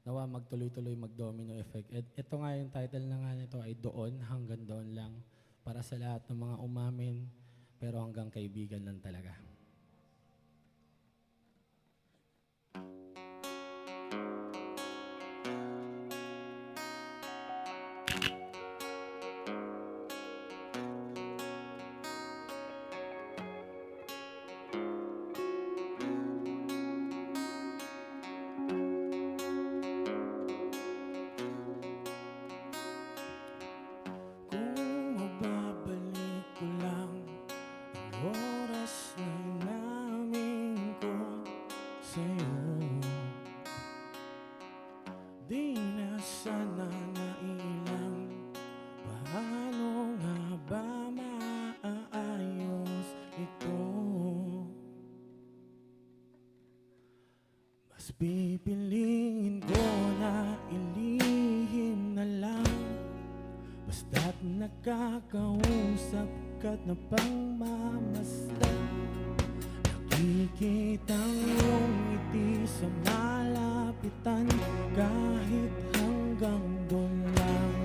nawa magtuloy-tuloy mag-domino effect. At ito nga yung title na nga nito ay Doon, Hanggang Doon Lang, para sa lahat ng mga umamin, pero hanggang kaibigan lang talaga. Kung mababalik ko lang ang oras na inamin ko sa'yo, di na sana nailang. Paano nga ba maaayos ito? Mas pipiliin ko na ilihim na lang, basta't nakakausap ka't napangmamasdan. Nakikitang iyong ngiti sa malapitan, kahit hanggang doon lang.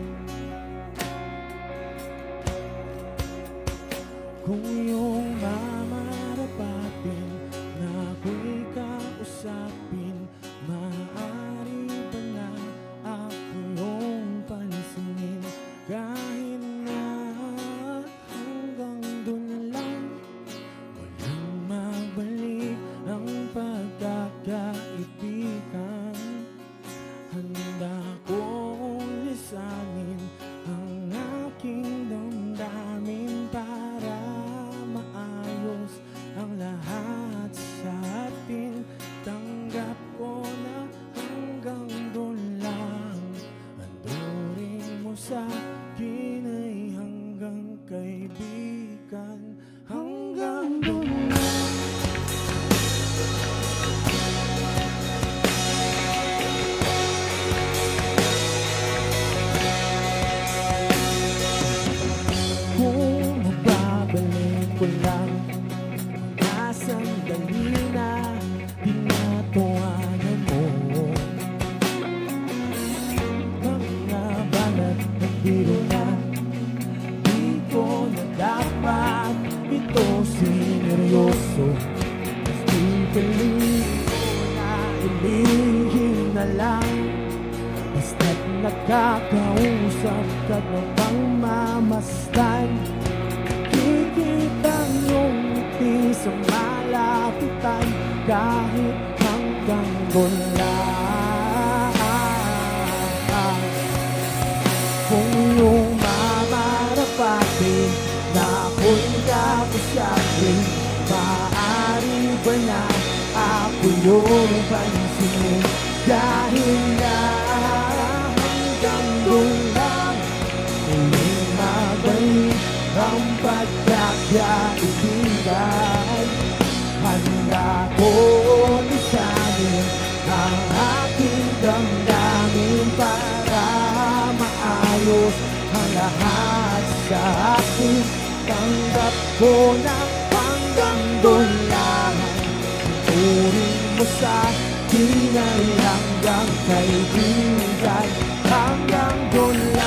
Kung iyong mamarapatin na ako'y kausapin, maaari ba na ako iyong pansinin? Kahit na hanggang doon lang, walang magbalik ang pagkakaibigan. Handa kong lisanin ang aking damdamin para maayos ang lahat sa atin. Tanggap ko na hanggang doon lang, andurin mo sa akin ay hanggang kaibigan. Hanggang doon lang. Kung mababalik ko lang mga sandali na tinatawanan mo, mga banat na biro na di ko na dapat ito sineryoso. Mas pipiliin ko na ilihim na lang, basta't nakakausap ka ng pangmamasdan. Kikitang iyong ngiti sa malapitan, kahit hanggang doon lang. Kung iyong mamarapatin na ako'y kakusapin, maaari ba na ako iyong pansinin? Dahil na hanggang doon lang, muling mabalik ang pagkakaibigan. Handa ko lisanin ang aking damdamin para maayos ang lahat sa akin. Tanggap ko na hanggang doon lang, tuturin mo sa akin ay hanggang kaibigan. Hanggang doon lang.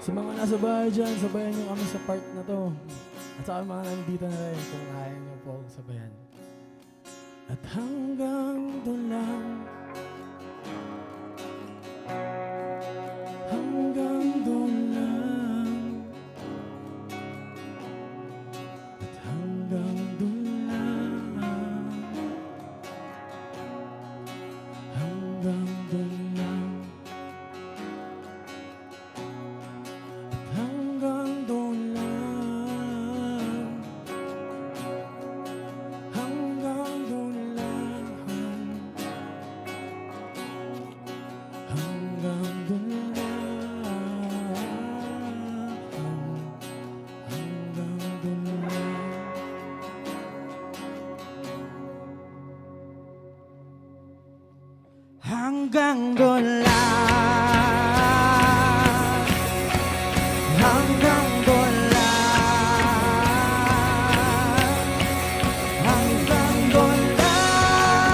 Sa mga nasa bahay dyan, sabayan nyo kami sa part na to. At sa mga nandito na rin, kung kaya nyo po sabayan. At hanggang doon lang, hanggang doon lang, at hanggang doon lang, hanggang doon lang. Hanggang doon lang, hanggang doon lang, hanggang hanggang doon lang, hanggang doon lang, hanggang doon lang,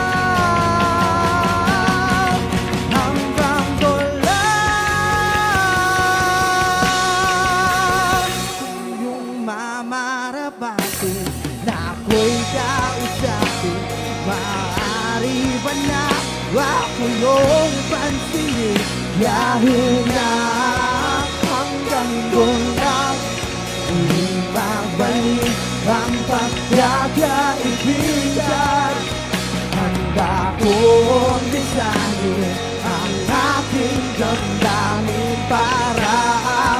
hanggang doon lang. Kung yung mamarabati na ako'y kausapin, maaari ba na ako yung pansinin? Dahil na hanggang doon lang, hindi babalik ang pagkakaibigan. Handa kong lisanin ang aking damdamin para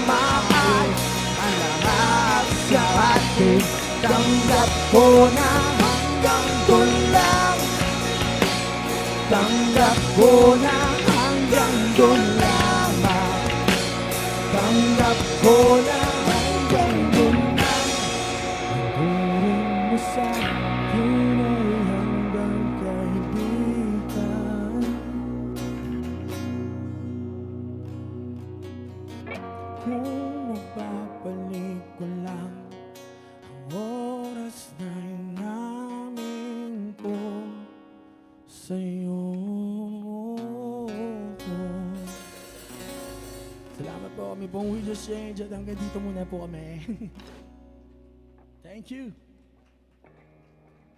maayos ang lahat sa atin. Tanggap ko na hanggang doon lang, tanggap ko na hanggang doon lamang, tanggap ko na hanggang doon lang. Ang turing mo sa akin ay hanggang kaibigan. Kung mapapalik ko lang ang oras na inamin ko sa'yo. Salamat po, kami pong We Just Change at hanggang dito muna po kami. Thank you.